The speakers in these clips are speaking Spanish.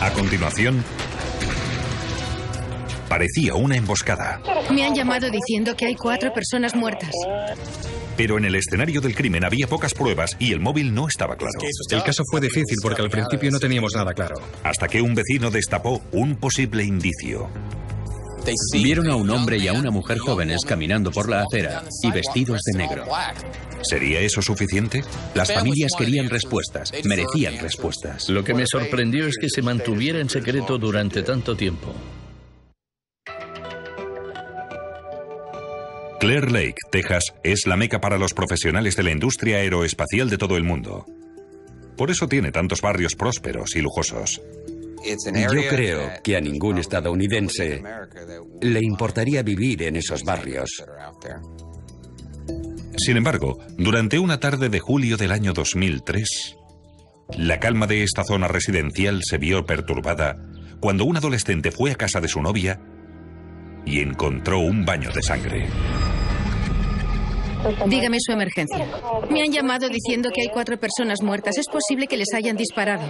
A continuación, parecía una emboscada. Me han llamado diciendo que hay 4 personas muertas. Pero en el escenario del crimen había pocas pruebas y el móvil no estaba claro. El caso fue difícil porque al principio no teníamos nada claro. Hasta que un vecino destapó un posible indicio. Vieron a un hombre y a una mujer jóvenes caminando por la acera y vestidos de negro. ¿Sería eso suficiente? Las familias querían respuestas, merecían respuestas. Lo que me sorprendió es que se mantuviera en secreto durante tanto tiempo. Clear Lake, Texas, es la meca para los profesionales de la industria aeroespacial de todo el mundo. Por eso tiene tantos barrios prósperos y lujosos. Yo creo que a ningún estadounidense le importaría vivir en esos barrios. Sin embargo, durante una tarde de julio del año 2003, la calma de esta zona residencial se vio perturbada cuando un adolescente fue a casa de su novia y encontró un baño de sangre. Dígame su emergencia. Me han llamado diciendo que hay 4 personas muertas. Es posible que les hayan disparado.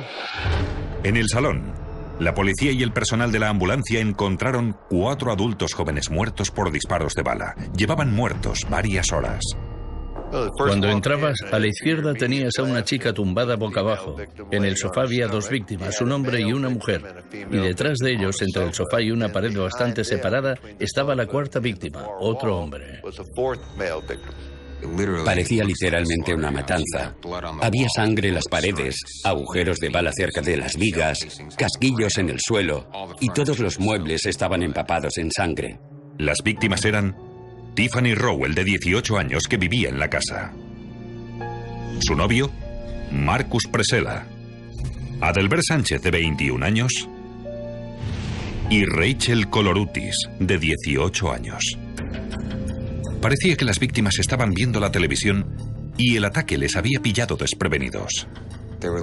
En el salón, la policía y el personal de la ambulancia encontraron 4 adultos jóvenes muertos por disparos de bala. Llevaban muertos varias horas. Cuando entrabas, a la izquierda tenías a una chica tumbada boca abajo. En el sofá había 2 víctimas, un hombre y una mujer. Y detrás de ellos, entre el sofá y una pared bastante separada, estaba la 4ª víctima, otro hombre. Parecía literalmente una matanza. Había sangre en las paredes, agujeros de bala cerca de las vigas, casquillos en el suelo, y todos los muebles estaban empapados en sangre. Las víctimas eran Tiffany Rowell, de 18 años, que vivía en la casa. Su novio, Marcus Presela. Adelbert Sánchez, de 21 años. Y Rachel Colorutis, de 18 años. Parecía que las víctimas estaban viendo la televisión y el ataque les había pillado desprevenidos.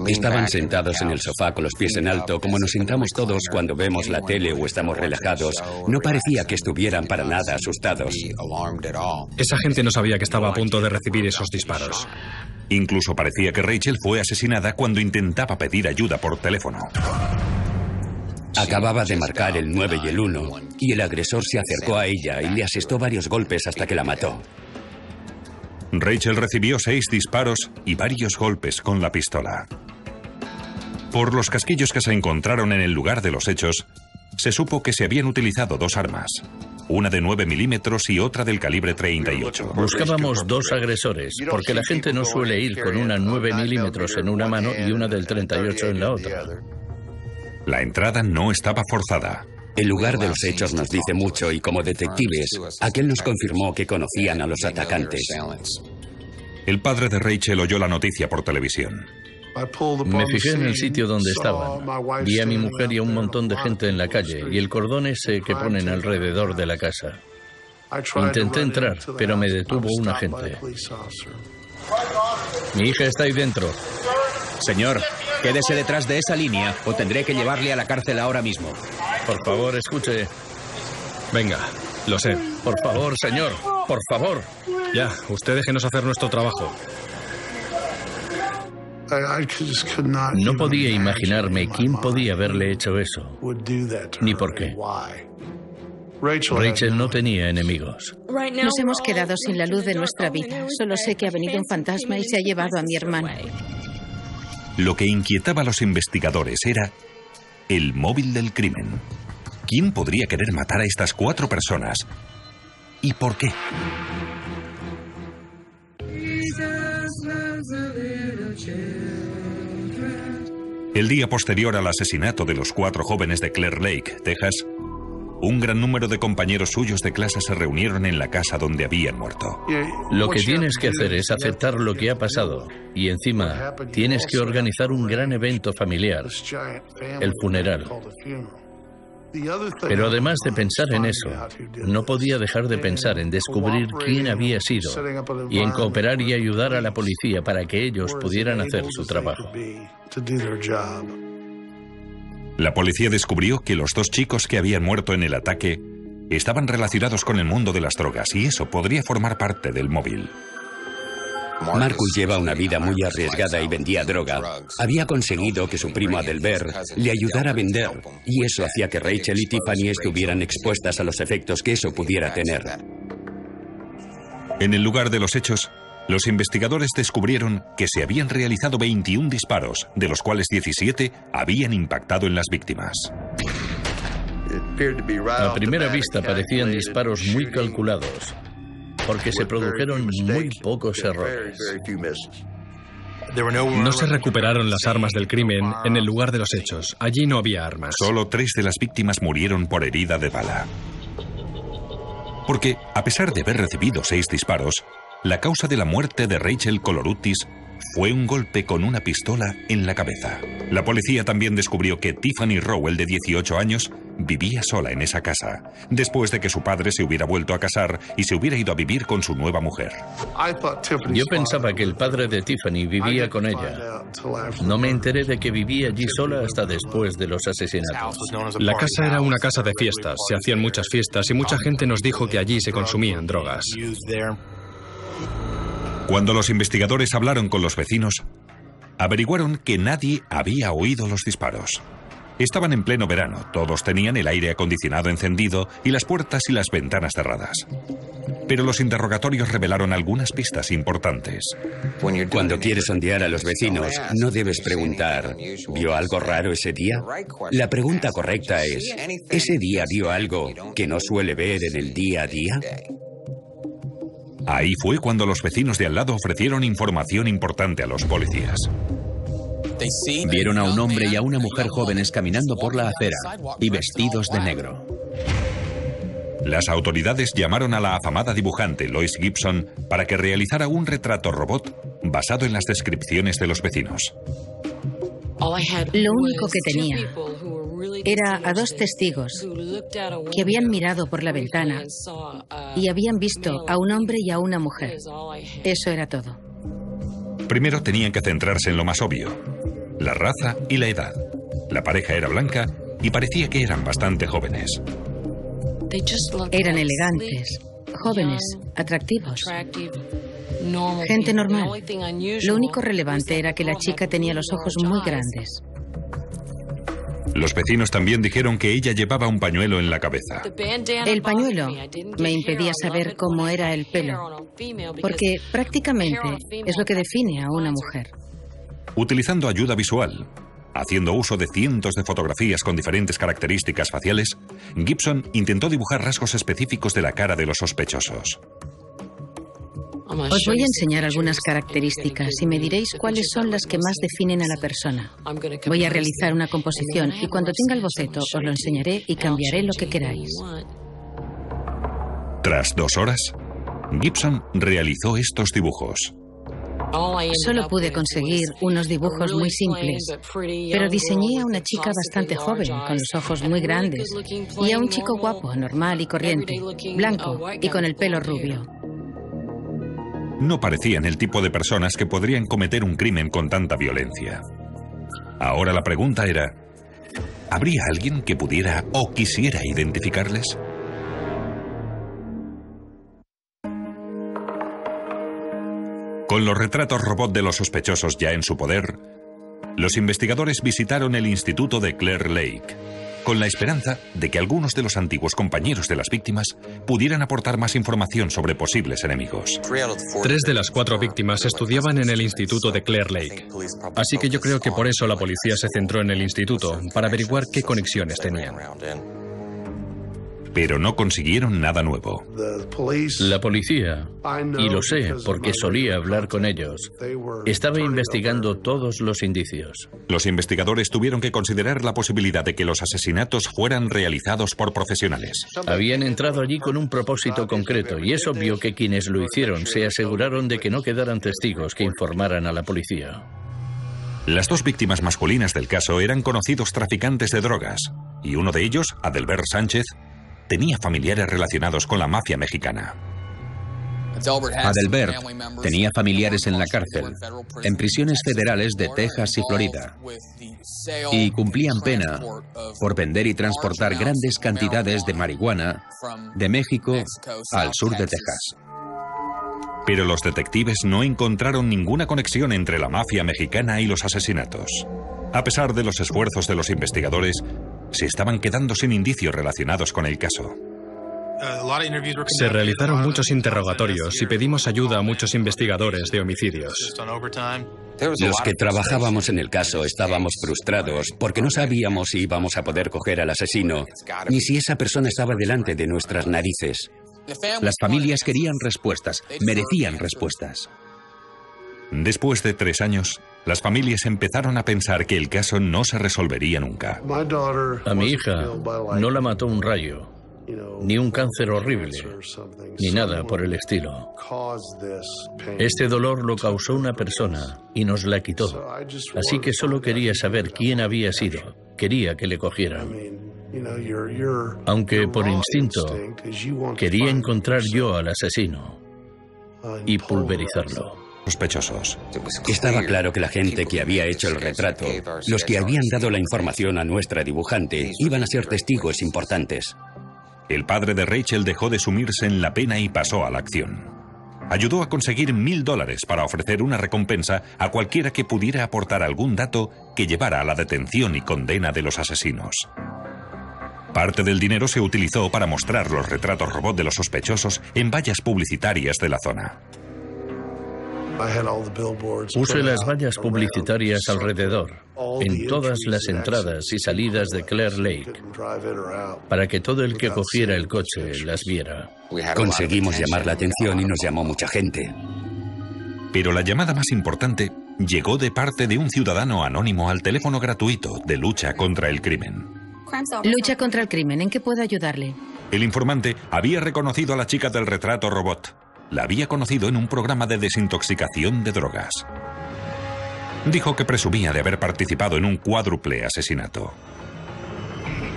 Estaban sentados en el sofá con los pies en alto, como nos sentamos todos cuando vemos la tele o estamos relajados. No parecía que estuvieran para nada asustados. Esa gente no sabía que estaba a punto de recibir esos disparos. Incluso parecía que Rachel fue asesinada cuando intentaba pedir ayuda por teléfono. Acababa de marcar el 9 y el 1, y el agresor se acercó a ella y le asestó varios golpes hasta que la mató. Rachel recibió 6 disparos y varios golpes con la pistola. Por los casquillos que se encontraron en el lugar de los hechos, se supo que se habían utilizado 2 armas, una de 9 milímetros y otra del calibre 38. Buscábamos 2 agresores, porque la gente no suele ir con una 9 milímetros en una mano y una del 38 en la otra. La entrada no estaba forzada. El lugar de los hechos nos dice mucho y como detectives, aquel nos confirmó que conocían a los atacantes. El padre de Rachel oyó la noticia por televisión. Me fijé en el sitio donde estaban. Vi a mi mujer y a un montón de gente en la calle y el cordón ese que ponen alrededor de la casa. Intenté entrar, pero me detuvo un agente. Mi hija está ahí dentro. Señor, quédese detrás de esa línea o tendré que llevarle a la cárcel ahora mismo. Por favor, escuche. Venga, lo sé. Por favor, señor, por favor. Ya, usted déjenos hacer nuestro trabajo. No podía imaginarme quién podía haberle hecho eso, ni por qué. Rachel no tenía enemigos. Nos hemos quedado sin la luz de nuestra vida. Solo sé que ha venido un fantasma y se ha llevado a mi hermano. Lo que inquietaba a los investigadores era el móvil del crimen. ¿Quién podría querer matar a estas 4 personas? ¿Y por qué? El día posterior al asesinato de los 4 jóvenes de Clear Lake, Texas, un gran número de compañeros suyos de clase se reunieron en la casa donde habían muerto. Lo que tienes que hacer es aceptar lo que ha pasado y encima tienes que organizar un gran evento familiar, el funeral. Pero además de pensar en eso, no podía dejar de pensar en descubrir quién había sido y en cooperar y ayudar a la policía para que ellos pudieran hacer su trabajo. La policía descubrió que los 2 chicos que habían muerto en el ataque estaban relacionados con el mundo de las drogas y eso podría formar parte del móvil. Marcus lleva una vida muy arriesgada y vendía droga. Había conseguido que su primo Adelbert le ayudara a vender, y eso hacía que Rachel y Tiffany estuvieran expuestas a los efectos que eso pudiera tener. En el lugar de los hechos, los investigadores descubrieron que se habían realizado 21 disparos, de los cuales 17 habían impactado en las víctimas. A primera vista parecían disparos muy calculados, porque se produjeron muy pocos errores. No se recuperaron las armas del crimen en el lugar de los hechos. Allí no había armas. Solo 3 de las víctimas murieron por herida de bala. Porque, a pesar de haber recibido 6 disparos, la causa de la muerte de Rachel Koloroutis fue un golpe con una pistola en la cabeza. La policía también descubrió que Tiffany Rowell, de 18 años, vivía sola en esa casa, después de que su padre se hubiera vuelto a casar y se hubiera ido a vivir con su nueva mujer. Yo pensaba que el padre de Tiffany vivía con ella. No me enteré de que vivía allí sola hasta después de los asesinatos. La casa era una casa de fiestas. Se hacían muchas fiestas y mucha gente nos dijo que allí se consumían drogas. Cuando los investigadores hablaron con los vecinos, averiguaron que nadie había oído los disparos. Estaban en pleno verano, todos tenían el aire acondicionado encendido y las puertas y las ventanas cerradas. Pero los interrogatorios revelaron algunas pistas importantes. Cuando quieres sondear a los vecinos, no debes preguntar, ¿vio algo raro ese día? La pregunta correcta es, ¿ese día vio algo que no suele ver en el día a día? Ahí fue cuando los vecinos de al lado ofrecieron información importante a los policías. Vieron a un hombre y a una mujer jóvenes caminando por la acera y vestidos de negro. Las autoridades llamaron a la afamada dibujante Lois Gibson para que realizara un retrato robot basado en las descripciones de los vecinos. Lo único que tenía era a 2 testigos que habían mirado por la ventana y habían visto a un hombre y a una mujer. Eso era todo. Primero tenían que centrarse en lo más obvio: la raza y la edad. La pareja era blanca y parecía que eran bastante jóvenes. Eran elegantes, jóvenes, atractivos. Gente normal. Lo único relevante era que la chica tenía los ojos muy grandes. Los vecinos también dijeron que ella llevaba un pañuelo en la cabeza. El pañuelo me impedía saber cómo era el pelo, porque prácticamente es lo que define a una mujer. Utilizando ayuda visual, haciendo uso de cientos de fotografías con diferentes características faciales, Gibson intentó dibujar rasgos específicos de la cara de los sospechosos. Os voy a enseñar algunas características y me diréis cuáles son las que más definen a la persona. Voy a realizar una composición y cuando tenga el boceto os lo enseñaré y cambiaré lo que queráis. Tras 2 horas, Gibson realizó estos dibujos. Solo pude conseguir unos dibujos muy simples, pero diseñé a una chica bastante joven, con los ojos muy grandes, y a un chico guapo, normal y corriente, blanco y con el pelo rubio. No parecían el tipo de personas que podrían cometer un crimen con tanta violencia. Ahora la pregunta era, ¿habría alguien que pudiera o quisiera identificarles? Con los retratos robot de los sospechosos ya en su poder, los investigadores visitaron el instituto de Clear Lake, con la esperanza de que algunos de los antiguos compañeros de las víctimas pudieran aportar más información sobre posibles enemigos. 3 de las 4 víctimas estudiaban en el instituto de Clear Lake. Así que yo creo que por eso la policía se centró en el instituto, para averiguar qué conexiones tenían. Pero no consiguieron nada nuevo. La policía, y lo sé porque solía hablar con ellos, estaba investigando todos los indicios. Los investigadores tuvieron que considerar la posibilidad de que los asesinatos fueran realizados por profesionales. Habían entrado allí con un propósito concreto y es obvio que quienes lo hicieron se aseguraron de que no quedaran testigos que informaran a la policía. Las 2 víctimas masculinas del caso eran conocidos traficantes de drogas, y uno de ellos, Adelbert Sánchez, tenía familiares relacionados con la mafia mexicana. Adelbert tenía familiares en la cárcel, en prisiones federales de Texas y Florida, y cumplían pena por vender y transportar grandes cantidades de marihuana de México al sur de Texas. Pero los detectives no encontraron ninguna conexión entre la mafia mexicana y los asesinatos. A pesar de los esfuerzos de los investigadores, se estaban quedando sin indicios relacionados con el caso. Se realizaron muchos interrogatorios y pedimos ayuda a muchos investigadores de homicidios. Los que trabajábamos en el caso estábamos frustrados porque no sabíamos si íbamos a poder coger al asesino, ni si esa persona estaba delante de nuestras narices. Las familias querían respuestas, merecían respuestas. Después de 3 años, las familias empezaron a pensar que el caso no se resolvería nunca. A mi hija no la mató un rayo, ni un cáncer horrible, ni nada por el estilo. Este dolor lo causó una persona y nos la quitó. Así que solo quería saber quién había sido. Quería que le cogieran. Aunque por instinto quería encontrar yo al asesino y pulverizarlo. Sospechosos. Estaba claro que la gente que había hecho el retrato, los que habían dado la información a nuestra dibujante, iban a ser testigos importantes. El padre de Rachel dejó de sumirse en la pena y pasó a la acción. Ayudó a conseguir $1000 para ofrecer una recompensa a cualquiera que pudiera aportar algún dato que llevara a la detención y condena de los asesinos. Parte del dinero se utilizó para mostrar los retratos robot de los sospechosos en vallas publicitarias de la zona. Puse las vallas publicitarias alrededor, en todas las entradas y salidas de Clear Lake, para que todo el que cogiera el coche las viera. Conseguimos llamar la atención y nos llamó mucha gente. Pero la llamada más importante llegó de parte de un ciudadano anónimo al teléfono gratuito de lucha contra el crimen. Lucha contra el crimen, ¿en qué puedo ayudarle? El informante había reconocido a la chica del retrato robot. La había conocido en un programa de desintoxicación de drogas. Dijo que presumía de haber participado en un cuádruple asesinato.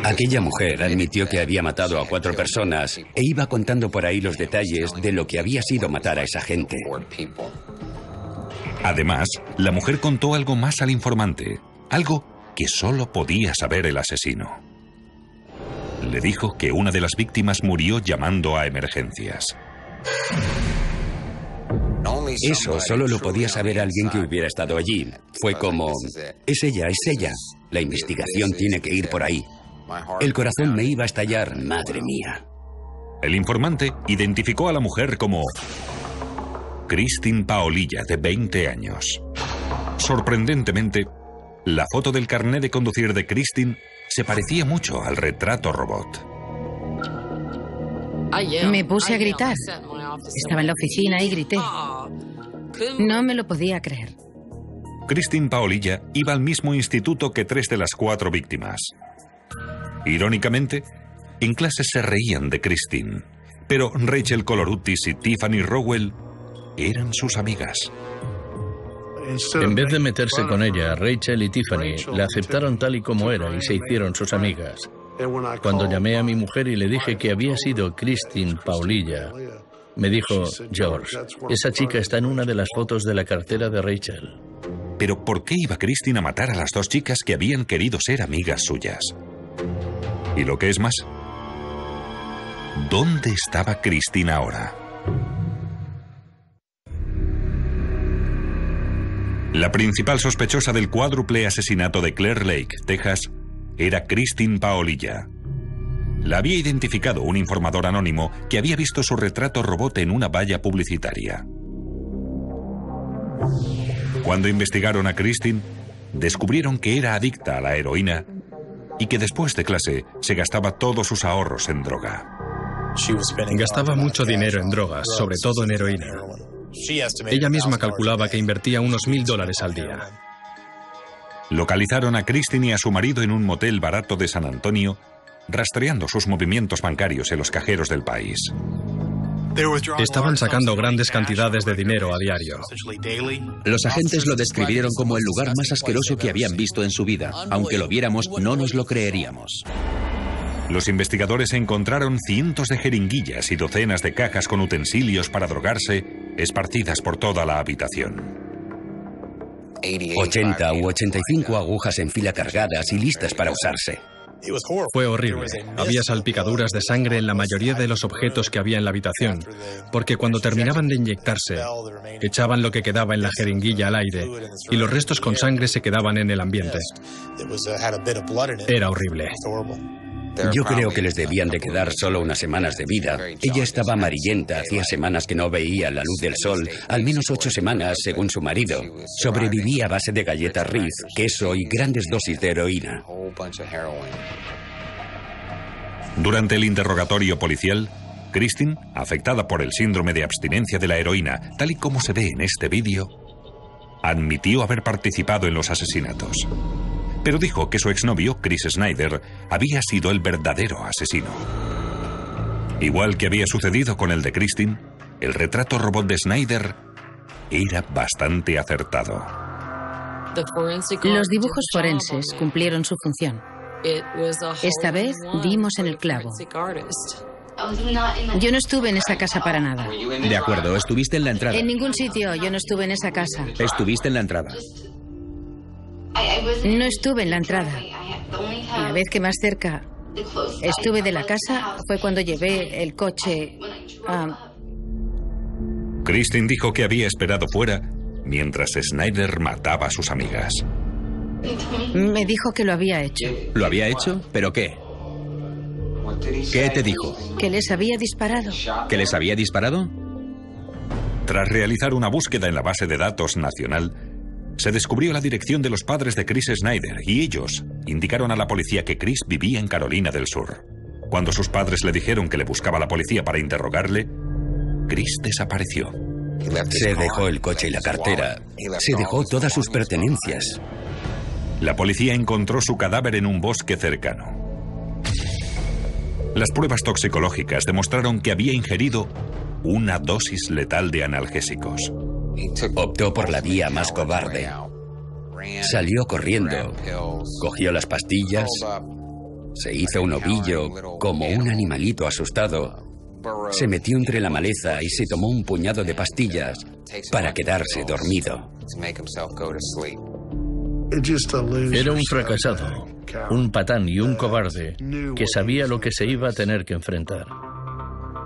Aquella mujer admitió que había matado a 4 personas e iba contando por ahí los detalles de lo que había sido matar a esa gente. Además, la mujer contó algo más al informante, algo que solo podía saber el asesino. Le dijo que una de las víctimas murió llamando a emergencias. Eso solo lo podía saber alguien que hubiera estado allí. Fue como, es ella. La investigación tiene que ir por ahí. El corazón me iba a estallar, madre mía. El informante identificó a la mujer como Christine Paolilla, de 20 años. Sorprendentemente, la foto del carné de conducir de Christine se parecía mucho al retrato robot. Me puse a gritar. Estaba en la oficina y grité. No me lo podía creer. Christine Paolilla iba al mismo instituto que 3 de las 4 víctimas. Irónicamente, en clase se reían de Christine, pero Rachel Colorutis y Tiffany Rowell eran sus amigas. En vez de meterse con ella, Rachel y Tiffany la aceptaron tal y como era y se hicieron sus amigas. Cuando llamé a mi mujer y le dije que había sido Christine Paolilla, me dijo, George, esa chica está en una de las fotos de la cartera de Rachel. Pero ¿por qué iba Christine a matar a las 2 chicas que habían querido ser amigas suyas? Y lo que es más, ¿dónde estaba Christine ahora? La principal sospechosa del cuádruple asesinato de Clear Lake, Texas, era Christine Paolilla. La había identificado un informador anónimo que había visto su retrato robot en una valla publicitaria. Cuando investigaron a Christine, descubrieron que era adicta a la heroína y que después de clase se gastaba todos sus ahorros en droga. Gastaba mucho dinero en drogas, sobre todo en heroína. Ella misma calculaba que invertía unos $1000 al día. Localizaron a Christine y a su marido en un motel barato de San Antonio, rastreando sus movimientos bancarios en los cajeros del país. Estaban sacando grandes cantidades de dinero a diario. Los agentes lo describieron como el lugar más asqueroso que habían visto en su vida. Aunque lo viéramos, no nos lo creeríamos. Los investigadores encontraron cientos de jeringuillas y docenas de cajas con utensilios para drogarse, esparcidas por toda la habitación. 80 u 85 agujas en fila cargadas y listas para usarse. Fue horrible. Había salpicaduras de sangre en la mayoría de los objetos que había en la habitación, porque cuando terminaban de inyectarse, echaban lo que quedaba en la jeringuilla al aire y los restos con sangre se quedaban en el ambiente. Era horrible. Yo creo que les debían de quedar solo unas semanas de vida. Ella estaba amarillenta, hacía semanas que no veía la luz del sol, al menos 8 semanas, según su marido. Sobrevivía a base de galletas Ritz, queso y grandes dosis de heroína. Durante el interrogatorio policial, Christine, afectada por el síndrome de abstinencia de la heroína, tal y como se ve en este vídeo, admitió haber participado en los asesinatos. Pero dijo que su exnovio, Chris Snyder, había sido el verdadero asesino. Igual que había sucedido con el de Christine, el retrato robot de Snyder era bastante acertado. Los dibujos forenses cumplieron su función. Esta vez dimos en el clavo. Yo no estuve en esa casa para nada. De acuerdo, estuviste en la entrada. En ningún sitio, yo no estuve en esa casa. Estuviste en la entrada. No estuve en la entrada. La vez que más cerca estuve de la casa fue cuando llevé el coche a... Christine dijo que había esperado fuera mientras Snyder mataba a sus amigas. Me dijo que lo había hecho. ¿Lo había hecho? ¿Pero qué? ¿Qué te dijo? Que les había disparado. ¿Que les había disparado? Tras realizar una búsqueda en la base de datos nacional, se descubrió la dirección de los padres de Chris Snyder y ellos indicaron a la policía que Chris vivía en Carolina del Sur. Cuando sus padres le dijeron que le buscaba la policía para interrogarle, Chris desapareció. Se dejó el coche y la cartera. Se dejó todas sus pertenencias. La policía encontró su cadáver en un bosque cercano. Las pruebas toxicológicas demostraron que había ingerido una dosis letal de analgésicos. Optó por la vía más cobarde. Salió corriendo, cogió las pastillas, se hizo un ovillo como un animalito asustado, se metió entre la maleza y se tomó un puñado de pastillas para quedarse dormido. Era un fracasado, un patán y un cobarde que sabía lo que se iba a tener que enfrentar.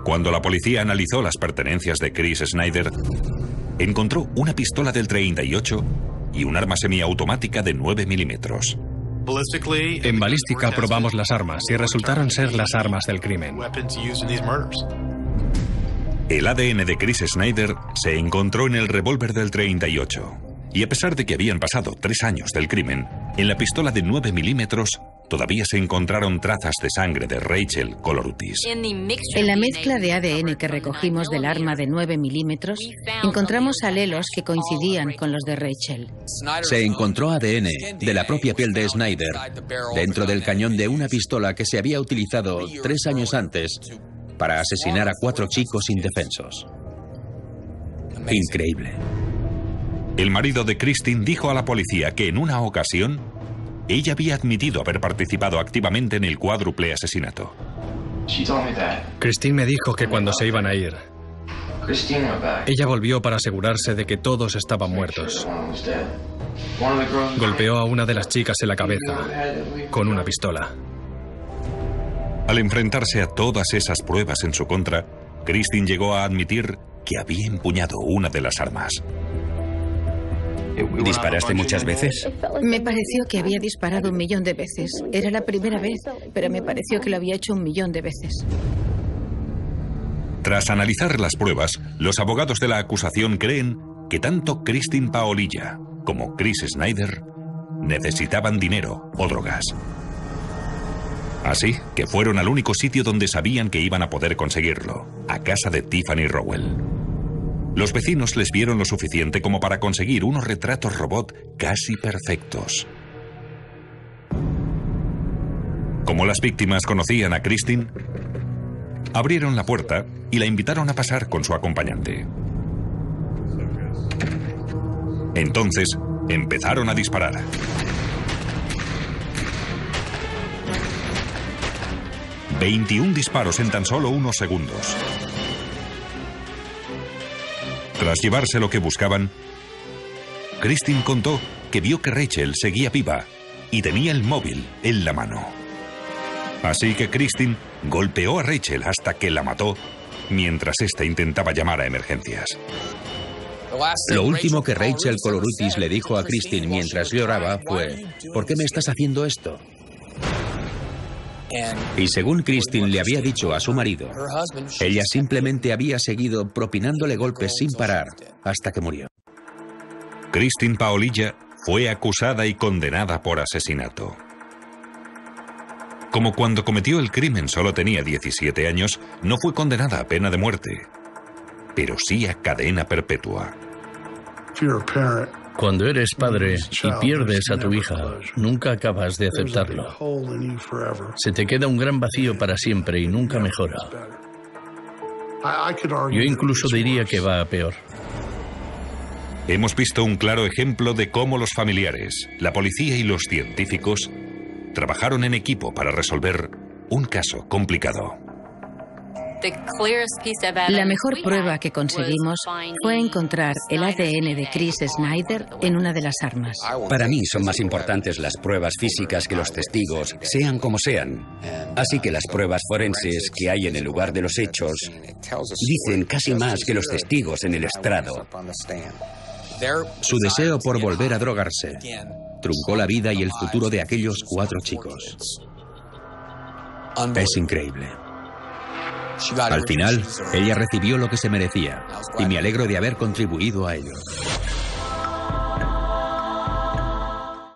Cuando la policía analizó las pertenencias de Chris Snyder, encontró una pistola del 38 y un arma semiautomática de 9 milímetros. En balística probamos las armas y resultaron ser las armas del crimen. El ADN de Chris Snyder se encontró en el revólver del 38. Y a pesar de que habían pasado 3 años del crimen, en la pistola de 9 milímetros todavía se encontraron trazas de sangre de Rachel Colorutis. En la mezcla de ADN que recogimos del arma de 9 milímetros, encontramos alelos que coincidían con los de Rachel. Se encontró ADN de la propia piel de Snyder dentro del cañón de una pistola que se había utilizado 3 años antes para asesinar a 4 chicos indefensos. Increíble. El marido de Christine dijo a la policía que en una ocasión ella había admitido haber participado activamente en el cuádruple asesinato. Christine me dijo que cuando se iban a ir, ella volvió para asegurarse de que todos estaban muertos. Golpeó a una de las chicas en la cabeza con una pistola. Al enfrentarse a todas esas pruebas en su contra, Christine llegó a admitir que había empuñado una de las armas. ¿Disparaste muchas veces? Me pareció que había disparado 1.000.000 de veces. Era la primera vez, pero me pareció que lo había hecho 1.000.000 de veces. Tras analizar las pruebas, los abogados de la acusación creen que tanto Christine Paolilla como Chris Snyder necesitaban dinero o drogas. Así que fueron al único sitio donde sabían que iban a poder conseguirlo, a casa de Tiffany Rowell. Los vecinos les vieron lo suficiente como para conseguir unos retratos robot casi perfectos. Como las víctimas conocían a Christine, abrieron la puerta y la invitaron a pasar con su acompañante. Entonces, empezaron a disparar. ...21 disparos en tan solo unos segundos. Tras llevarse lo que buscaban, Christine contó que vio que Rachel seguía viva y tenía el móvil en la mano. Así que Christine golpeó a Rachel hasta que la mató mientras ésta intentaba llamar a emergencias. Lo último que Rachel Koloroutis le dijo a Christine mientras lloraba fue: ¿por qué me estás haciendo esto? Y según Christine le había dicho a su marido, ella simplemente había seguido propinándole golpes sin parar hasta que murió. Christine Paolilla fue acusada y condenada por asesinato. Como cuando cometió el crimen solo tenía 17 años, no fue condenada a pena de muerte, pero sí a cadena perpetua. Cuando eres padre y pierdes a tu hija, nunca acabas de aceptarlo. Se te queda un gran vacío para siempre y nunca mejora. Yo incluso diría que va a peor. Hemos visto un claro ejemplo de cómo los familiares, la policía y los científicos trabajaron en equipo para resolver un caso complicado. La mejor prueba que conseguimos fue encontrar el ADN de Chris Snyder en una de las armas. Para mí son más importantes las pruebas físicas que los testigos, sean como sean. Así que las pruebas forenses que hay en el lugar de los hechos dicen casi más que los testigos en el estrado. Su deseo por volver a drogarse truncó la vida y el futuro de aquellos 4 chicos. Es increíble. Al final, ella recibió lo que se merecía, y me alegro de haber contribuido a ello.